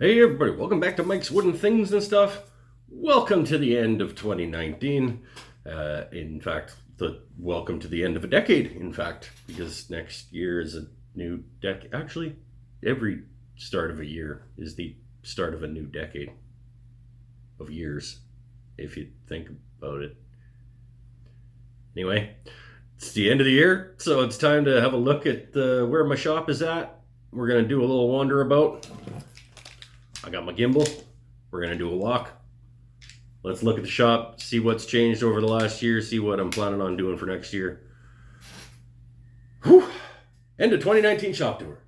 Hey everybody, welcome back to Mike's Wooden Things and Stuff. Welcome to the end of 2019. In fact, welcome to the end of a decade, in fact, because next year is a new decade. Actually, every start of a year is the start of a new decade of years, if you think about it. Anyway, it's the end of the year, so it's time to have a look at where my shop is at. We're going to do a little wander about. I got my gimbal. We're going to do a walk. Let's look at the shop, see what's changed over the last year, see what I'm planning on doing for next year. Whew. End of 2019 shop tour.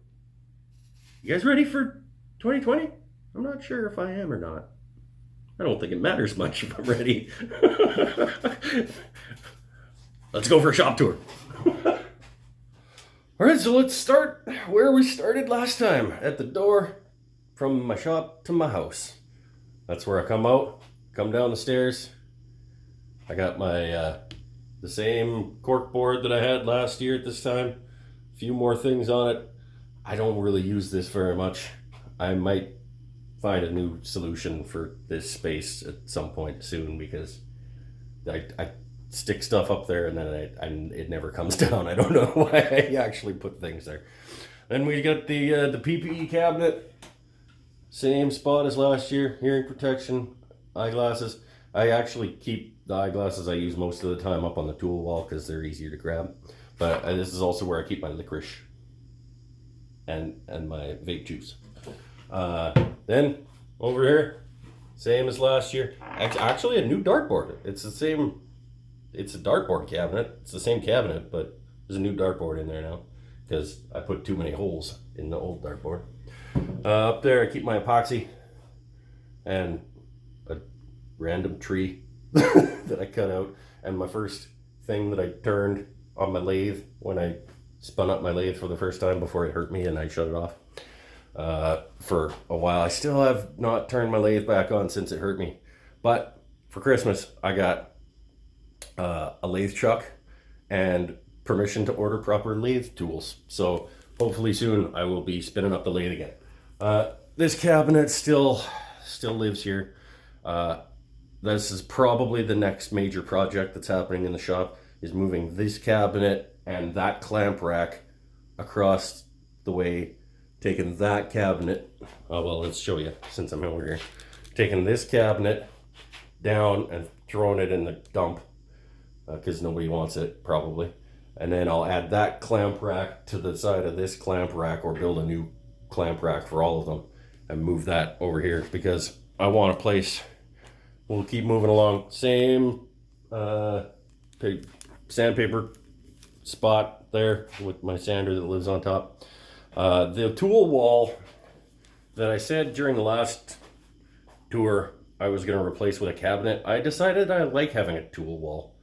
You guys ready for 2020? I'm not sure if I am or not. I don't think it matters much if I'm ready. Let's go for a shop tour. All right, so let's start where we started last time, at the door from my shop to my house. That's where I come out, come down the stairs. I got my the same cork board that I had last year at this time. A few more things on it. I don't really use this very much. I might find a new solution for this space at some point soon, because I stick stuff up there and then it never comes down. I don't know why I actually put things there. Then we got the PPE cabinet. Same spot as last year. Hearing protection, eyeglasses. I actually keep the eyeglasses I use most of the time up on the tool wall because they're easier to grab. But this is also where I keep my licorice and my vape juice. Then over here, same as last year. Actually, a new dartboard. It's the same. It's a dartboard cabinet. It's the same cabinet, but there's a new dartboard in there now because I put too many holes in the old dartboard. Up there, I keep my epoxy and a random tree that I cut out, and my first thing that I turned on my lathe when I spun up my lathe for the first time before it hurt me and I shut it off for a while. I still have not turned my lathe back on since it hurt me, but for Christmas I got a lathe chuck and permission to order proper lathe tools, so hopefully soon I will be spinning up the lathe again. This cabinet still lives here. This is probably the next major project that's happening in the shop, is moving this cabinet and that clamp rack across the way, taking that cabinet, let's show you since I'm over here, taking this cabinet down and throwing it in the dump because nobody wants it probably. And then I'll add that clamp rack to the side of this clamp rack, or build a new clamp rack for all of them and move that over here because I want a place. We'll keep moving along. Same sandpaper spot there with my sander that lives on top. The tool wall that I said during the last tour I was going to replace with a cabinet, I decided I like having a tool wall.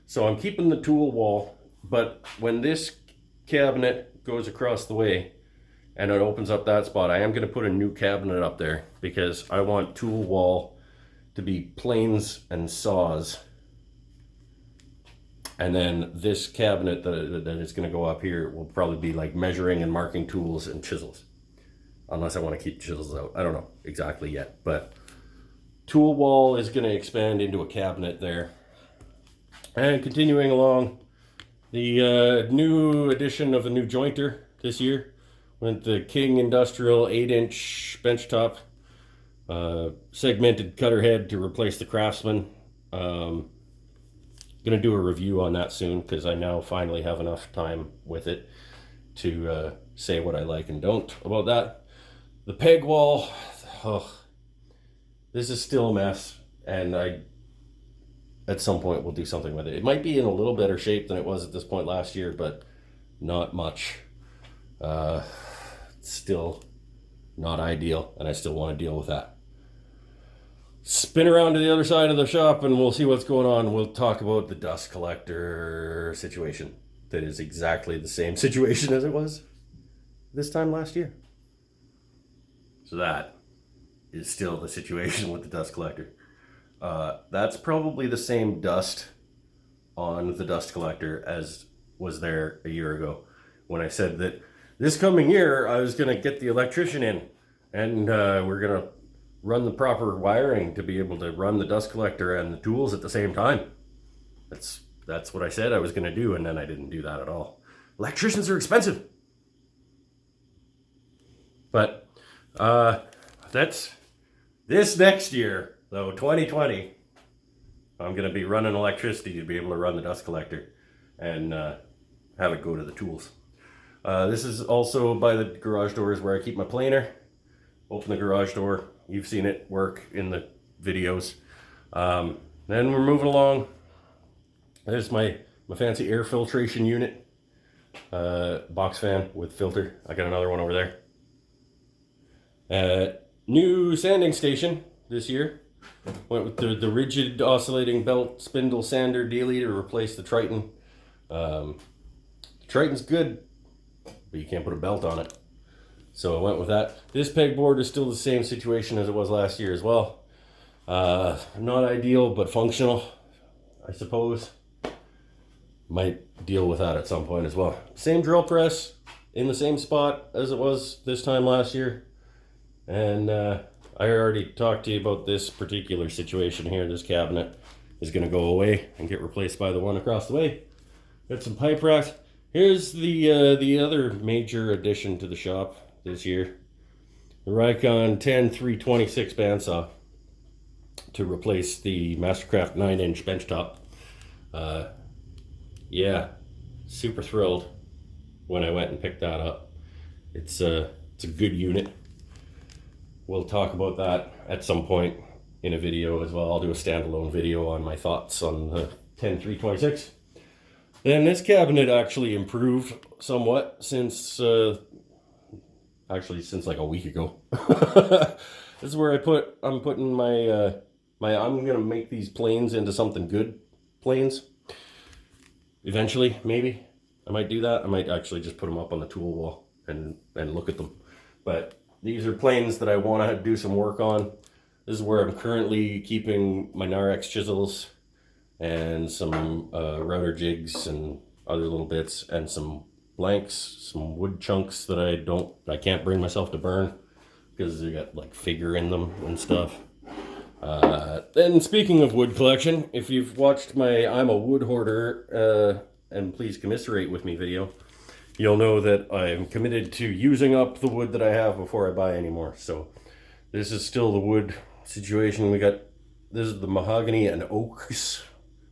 So I'm keeping the tool wall. But when this cabinet goes across the way and it opens up that spot, I am going to put a new cabinet up there because I want tool wall to be planes and saws. And then this cabinet that is going to go up here will probably be like measuring and marking tools and chisels. Unless I want to keep chisels out. I don't know exactly yet. But tool wall is going to expand into a cabinet there. And continuing along, the new edition of the new jointer this year went the King Industrial 8-inch benchtop segmented cutter head to replace the Craftsman. Gonna do a review on that soon because I now finally have enough time with it to say what I like and don't about that. The peg wall, this is still a mess, and at some point we'll do something with it. It might be in a little better shape than it was at this point last year, but not much. It's still not ideal, and I still want to deal with that. Spin around to the other side of the shop and we'll see what's going on. We'll talk about the dust collector situation. That is exactly the same situation as it was this time last year. So that is still the situation with the dust collector. That's probably the same dust on the dust collector as was there a year ago when I said that this coming year I was going to get the electrician in and we're gonna run the proper wiring to be able to run the dust collector and the tools at the same time. That's what I said I was gonna do, and then I didn't do that at all. Electricians are expensive. But that's this next year, though, 2020, I'm going to be running electricity to be able to run the dust collector and have it go to the tools. This is also by the garage doors where I keep my planer. Open the garage door. You've seen it work in the videos. Then we're moving along. There's my fancy air filtration unit. Box fan with filter. I got another one over there. New sanding station this year. Went with the rigid oscillating belt spindle sander dealie to replace the Triton. The Triton's good, but you can't put a belt on it. So I went with that. This pegboard is still the same situation as it was last year as well. Not ideal, but functional, I suppose. Might deal with that at some point as well. Same drill press in the same spot as it was this time last year. And I already talked to you about this particular situation here. This cabinet is going to go away and get replaced by the one across the way. Got some pipe racks. Here's the other major addition to the shop this year. The Rikon 10-326 bandsaw to replace the Mastercraft 9-inch benchtop. Yeah, super thrilled when I went and picked that up. It's a good unit. We'll talk about that at some point in a video as well. I'll do a standalone video on my thoughts on the 10-326. Then this cabinet actually improved somewhat since like a week ago. This is where I'm putting my I'm gonna make these planes into something good planes. Eventually, maybe I might do that. I might actually just put them up on the tool wall and look at them. But these are planes that I want to do some work on. This is where I'm currently keeping my Narex chisels and some router jigs and other little bits and some blanks, some wood chunks that I can't bring myself to burn because they got like figure in them and stuff. And speaking of wood collection, if you've watched my I'm a Wood Hoarder and Please Commiserate With Me video, you'll know that I'm committed to using up the wood that I have before I buy any more. So this is still the wood situation. This is the mahogany and oaks,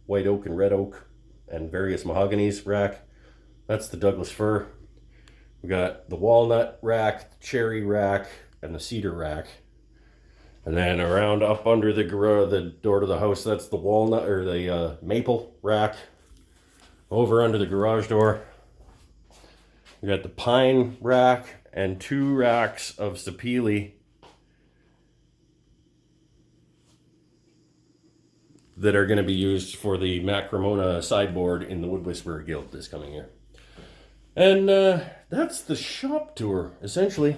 white oak and red oak, and various mahoganies rack. That's the Douglas fir. We got the walnut rack, the cherry rack, and the cedar rack. And then around up under the door to the house, that's the walnut or the maple rack. Over under the garage door, we got the pine rack and 2 racks of sapele that are going to be used for the Mac Cremona sideboard in the Wood Whisperer Guild this coming year. And that's the shop tour, essentially.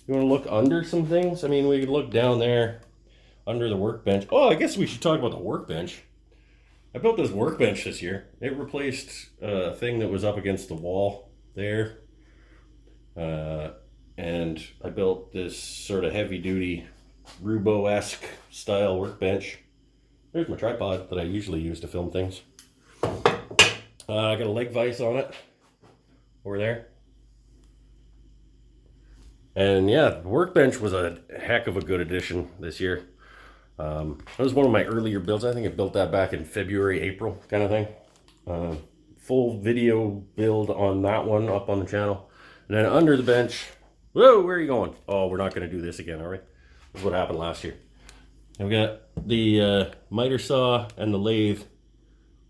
You want to look under some things? I mean, we could look down there under the workbench. Oh, I guess we should talk about the workbench. I built this workbench this year. It replaced a thing that was up against the wall there. And I built this sort of heavy-duty Rubo-esque style workbench. There's my tripod that I usually use to film things. I got a leg vise on it over there. And yeah, the workbench was a heck of a good addition this year. It was one of my earlier builds. I think I built that back in February, April kind of thing. Full video build on that one up on the channel. And then under the bench, whoa, where are you going? Oh, we're not going to do this again, are we? That's what happened last year. I've got the miter saw and the lathe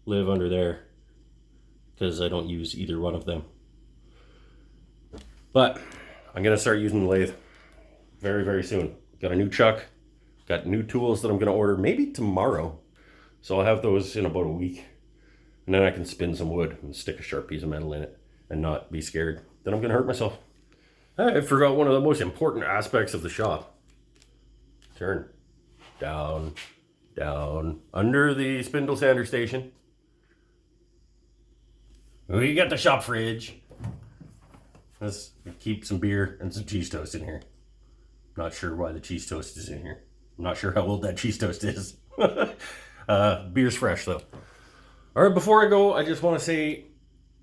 live under there because I don't use either one of them. But I'm going to start using the lathe very, very soon. Got a new chuck. Got new tools that I'm going to order maybe tomorrow. So I'll have those in about a week. And then I can spin some wood and stick a sharp piece of metal in it and not be scared that I'm going to hurt myself. I forgot one of the most important aspects of the shop. Turn. Down. Down. Under the spindle sander station. We got the shop fridge. Let's keep some beer and some cheese toast in here. Not sure why the cheese toast is in here. I'm not sure how old that cheese toast is. Beer's fresh though. All right, before I go, I just want to say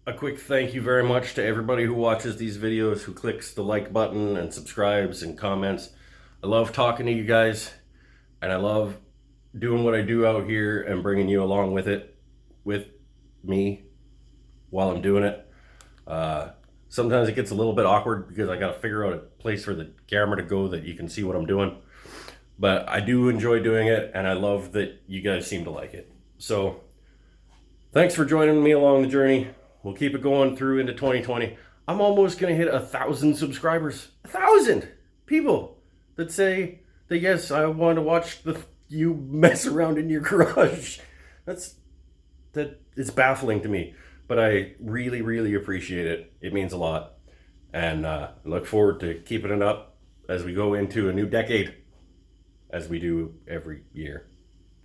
a quick thank you very much to everybody who watches these videos, who clicks the like button and subscribes and comments. I love talking to you guys, and I love doing what I do out here and bringing you along with it, with me, while I'm doing it. Sometimes it gets a little bit awkward because I got to figure out a place for the camera to go that you can see what I'm doing. But I do enjoy doing it, and I love that you guys seem to like it. So thanks for joining me along the journey. We'll keep it going through into 2020. I'm almost going to hit 1,000 subscribers. 1,000 people that say that, yes, I want to watch you mess around in your garage. It's baffling to me. But I really, really appreciate it. It means a lot. And I look forward to keeping it up as we go into a new decade, as we do every year,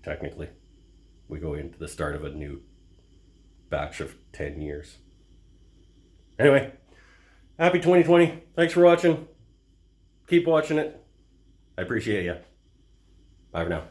technically. We go into the start of a new batch of 10 years. Anyway, happy 2020. Thanks for watching. Keep watching it. I appreciate you. Bye for now.